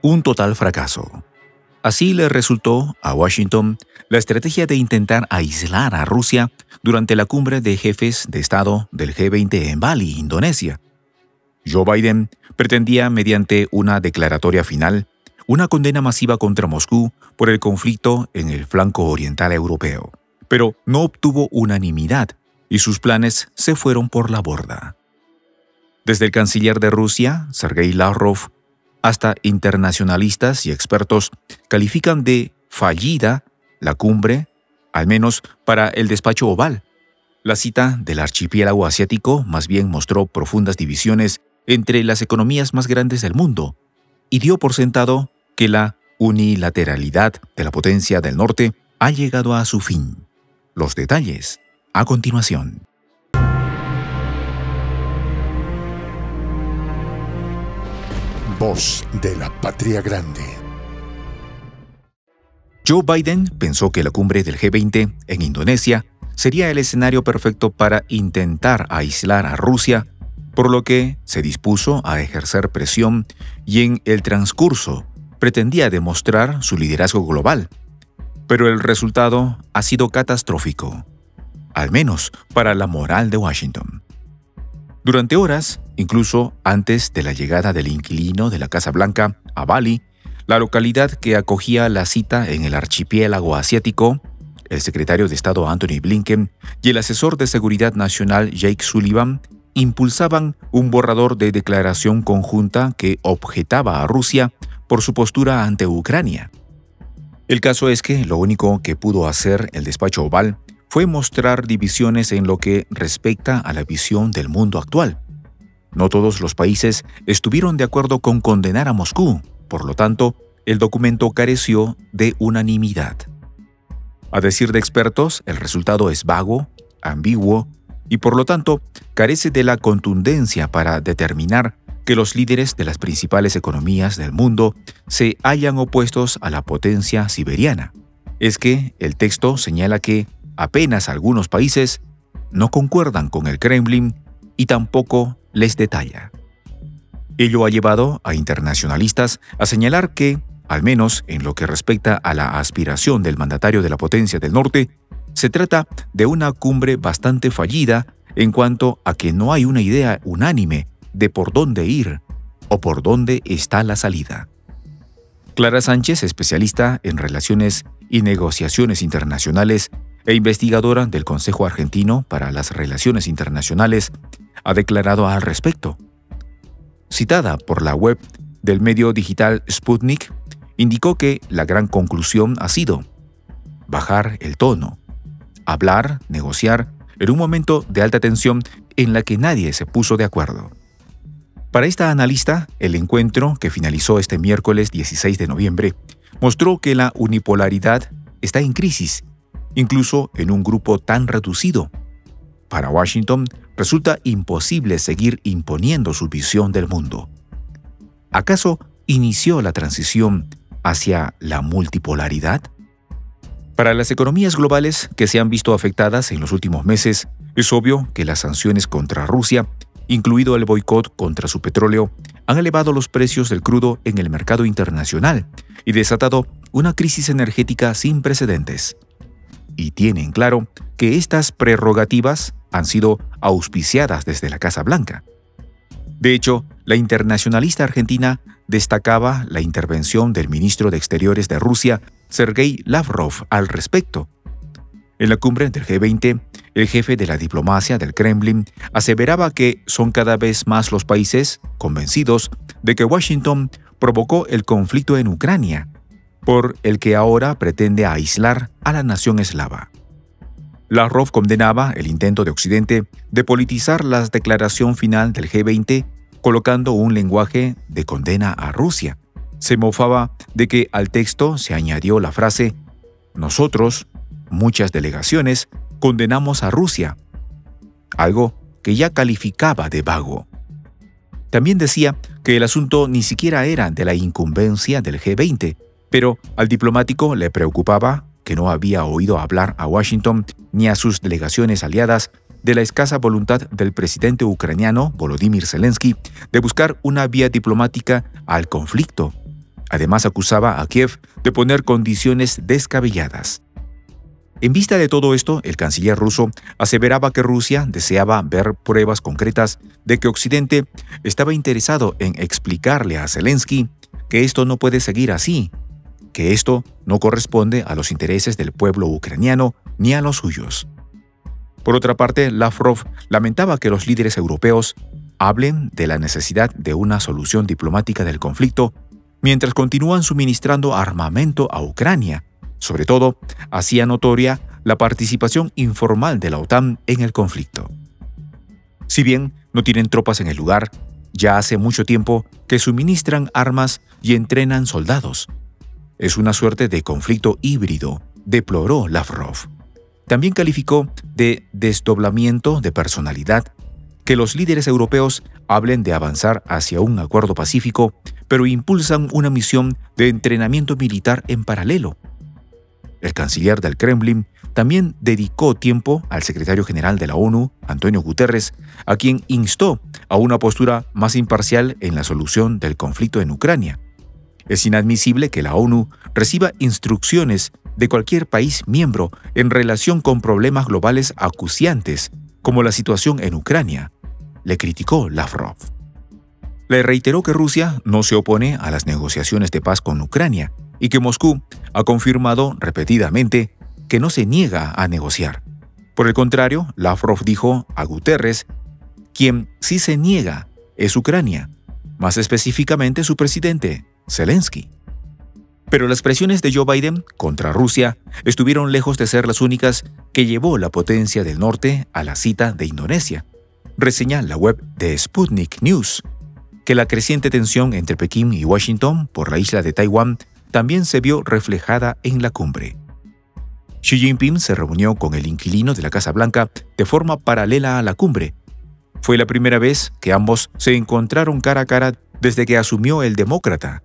Un total fracaso. Así le resultó a Washington la estrategia de intentar aislar a Rusia durante la cumbre de jefes de Estado del G20 en Bali, Indonesia. Joe Biden pretendía, mediante una declaratoria final, una condena masiva contra Moscú por el conflicto en el flanco oriental europeo, pero no obtuvo unanimidad y sus planes se fueron por la borda. Desde el canciller de Rusia, Sergei Lavrov, hasta internacionalistas y expertos califican de fallida la cumbre, al menos para el despacho oval. La cita del archipiélago asiático más bien mostró profundas divisiones entre las economías más grandes del mundo y dio por sentado que la unilateralidad de la potencia del norte ha llegado a su fin. Los detalles a continuación. Voz de la Patria Grande. Joe Biden pensó que la cumbre del G20 en Indonesia sería el escenario perfecto para intentar aislar a Rusia, por lo que se dispuso a ejercer presión y en el transcurso pretendía demostrar su liderazgo global. Pero el resultado ha sido catastrófico, al menos para la moral de Washington. Durante horas, incluso antes de la llegada del inquilino de la Casa Blanca a Bali, la localidad que acogía la cita en el archipiélago asiático, el secretario de Estado Antony Blinken y el asesor de Seguridad Nacional Jake Sullivan impulsaban un borrador de declaración conjunta que objetaba a Rusia por su postura ante Ucrania. El caso es que lo único que pudo hacer el despacho oval fue mostrar divisiones en lo que respecta a la visión del mundo actual. No todos los países estuvieron de acuerdo con condenar a Moscú, por lo tanto, el documento careció de unanimidad. A decir de expertos, el resultado es vago, ambiguo y por lo tanto carece de la contundencia para determinar que los líderes de las principales economías del mundo se hayan opuestos a la potencia siberiana. Es que el texto señala que apenas algunos países no concuerdan con el Kremlin y tampoco les detalla. Ello ha llevado a internacionalistas a señalar que, al menos en lo que respecta a la aspiración del mandatario de la potencia del norte, se trata de una cumbre bastante fallida en cuanto a que no hay una idea unánime de por dónde ir o por dónde está la salida. Clara Sánchez, especialista en relaciones y negociaciones internacionales e investigadora del Consejo Argentino para las Relaciones Internacionales, ha declarado al respecto. Citada por la web del medio digital Sputnik, indicó que la gran conclusión ha sido bajar el tono, hablar, negociar en un momento de alta tensión en la que nadie se puso de acuerdo. Para esta analista, el encuentro, que finalizó este miércoles 16 de noviembre, mostró que la unipolaridad está en crisis, incluso en un grupo tan reducido. Para Washington, resulta imposible seguir imponiendo su visión del mundo. ¿Acaso inició la transición hacia la multipolaridad? Para las economías globales que se han visto afectadas en los últimos meses, es obvio que las sanciones contra Rusia, incluido el boicot contra su petróleo, han elevado los precios del crudo en el mercado internacional y desatado una crisis energética sin precedentes. Y tienen claro que estas prerrogativas han sido auspiciadas desde la Casa Blanca. De hecho, la internacionalista argentina destacaba la intervención del ministro de Exteriores de Rusia, Sergei Lavrov, al respecto. En la cumbre del G20, el jefe de la diplomacia del Kremlin aseveraba que son cada vez más los países convencidos de que Washington provocó el conflicto en Ucrania, por el que ahora pretende aislar a la nación eslava. Lavrov condenaba el intento de Occidente de politizar la declaración final del G20 colocando un lenguaje de condena a Rusia. Se mofaba de que al texto se añadió la frase «Nosotros, muchas delegaciones, condenamos a Rusia», algo que ya calificaba de vago. También decía que el asunto ni siquiera era de la incumbencia del G20, pero al diplomático le preocupaba que no había oído hablar a Washington ni a sus delegaciones aliadas de la escasa voluntad del presidente ucraniano Volodymyr Zelensky de buscar una vía diplomática al conflicto, Además, acusaba a Kiev de poner condiciones descabelladas. En vista de todo esto, el canciller ruso aseveraba que Rusia deseaba ver pruebas concretas de que Occidente estaba interesado en explicarle a Zelensky que esto no puede seguir así, que esto no corresponde a los intereses del pueblo ucraniano ni a los suyos. Por otra parte, Lavrov lamentaba que los líderes europeos hablen de la necesidad de una solución diplomática del conflicto mientras continúan suministrando armamento a Ucrania. Sobre todo, hacía notoria la participación informal de la OTAN en el conflicto. Si bien no tienen tropas en el lugar, ya hace mucho tiempo que suministran armas y entrenan soldados. Es una suerte de conflicto híbrido, deploró Lavrov. También calificó de desdoblamiento de personalidad que los líderes europeos hablen de avanzar hacia un acuerdo pacífico, pero impulsan una misión de entrenamiento militar en paralelo. El canciller del Kremlin también dedicó tiempo al secretario general de la ONU, Antonio Guterres, a quien instó a una postura más imparcial en la solución del conflicto en Ucrania. Es inadmisible que la ONU reciba instrucciones de cualquier país miembro en relación con problemas globales acuciantes, como la situación en Ucrania, le criticó Lavrov. Le reiteró que Rusia no se opone a las negociaciones de paz con Ucrania y que Moscú ha confirmado repetidamente que no se niega a negociar. Por el contrario, Lavrov dijo a Guterres, quien sí se niega es Ucrania, más específicamente su presidente, Zelensky. Pero las presiones de Joe Biden contra Rusia estuvieron lejos de ser las únicas que llevó la potencia del norte a la cita de Indonesia. Reseña la web de Sputnik News que la creciente tensión entre Pekín y Washington por la isla de Taiwán también se vio reflejada en la cumbre. Xi Jinping se reunió con el inquilino de la Casa Blanca de forma paralela a la cumbre. Fue la primera vez que ambos se encontraron cara a cara desde que asumió el demócrata.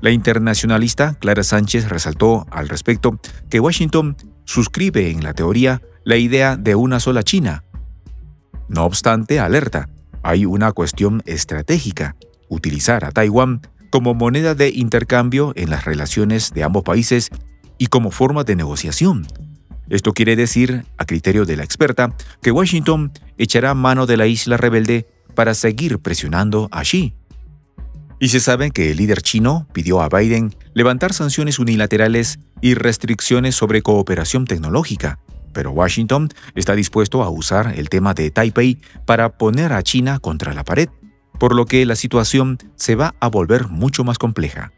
La internacionalista Clara Sánchez resaltó al respecto que Washington suscribe en la teoría la idea de una sola China. No obstante, alerta, hay una cuestión estratégica: utilizar a Taiwán como moneda de intercambio en las relaciones de ambos países y como forma de negociación. Esto quiere decir, a criterio de la experta, que Washington echará mano de la isla rebelde para seguir presionando a Xi. Y se sabe que el líder chino pidió a Biden levantar sanciones unilaterales y restricciones sobre cooperación tecnológica, pero Washington está dispuesto a usar el tema de Taipei para poner a China contra la pared, por lo que la situación se va a volver mucho más compleja.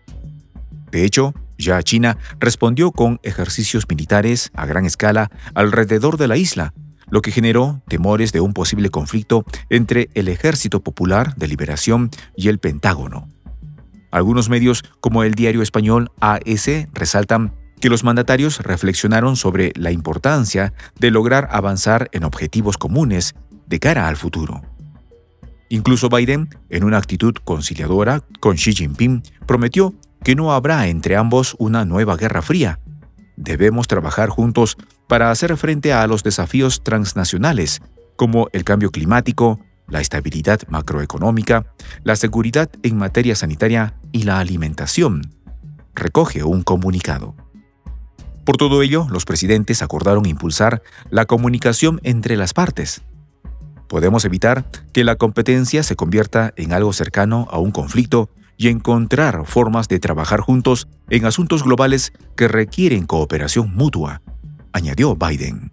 De hecho, ya China respondió con ejercicios militares a gran escala alrededor de la isla, lo que generó temores de un posible conflicto entre el Ejército Popular de Liberación y el Pentágono. Algunos medios, como el diario español AS, resaltan que los mandatarios reflexionaron sobre la importancia de lograr avanzar en objetivos comunes de cara al futuro. Incluso Biden, en una actitud conciliadora con Xi Jinping, prometió que no habrá entre ambos una nueva guerra fría. Debemos trabajar juntos para hacer frente a los desafíos transnacionales, como el cambio climático, la estabilidad macroeconómica, la seguridad en materia sanitaria y la alimentación, recoge un comunicado. Por todo ello, los presidentes acordaron impulsar la comunicación entre las partes. Podemos evitar que la competencia se convierta en algo cercano a un conflicto y encontrar formas de trabajar juntos en asuntos globales que requieren cooperación mutua, añadió Biden.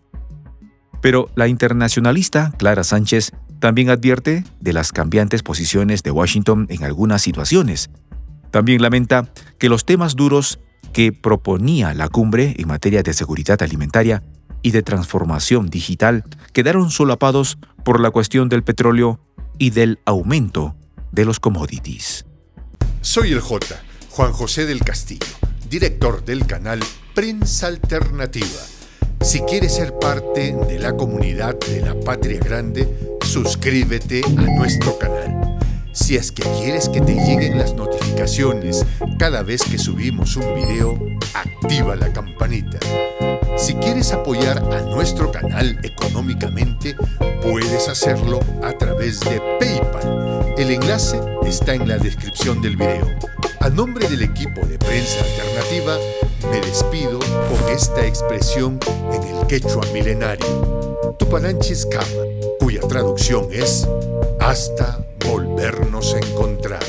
Pero la internacionalista Clara Sánchez también advierte de las cambiantes posiciones de Washington en algunas situaciones. También lamenta que los temas duros que proponía la cumbre en materia de seguridad alimentaria y de transformación digital quedaron solapados por la cuestión del petróleo y del aumento de los commodities. Soy el J, Juan José del Castillo, director del canal Prensa Alternativa. Si quieres ser parte de la comunidad de la Patria Grande, suscríbete a nuestro canal. Si es que quieres que te lleguen las notificaciones cada vez que subimos un video, activa la campanita. Si quieres apoyar a nuestro canal económicamente, puedes hacerlo a través de PayPal. El enlace está en la descripción del video. A nombre del equipo de Prensa Alternativa, me despido con esta expresión en el quechua milenario, Tupananchis Kama, cuya traducción es hasta volvernos a encontrar.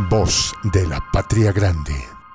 Voz de la Patria Grande.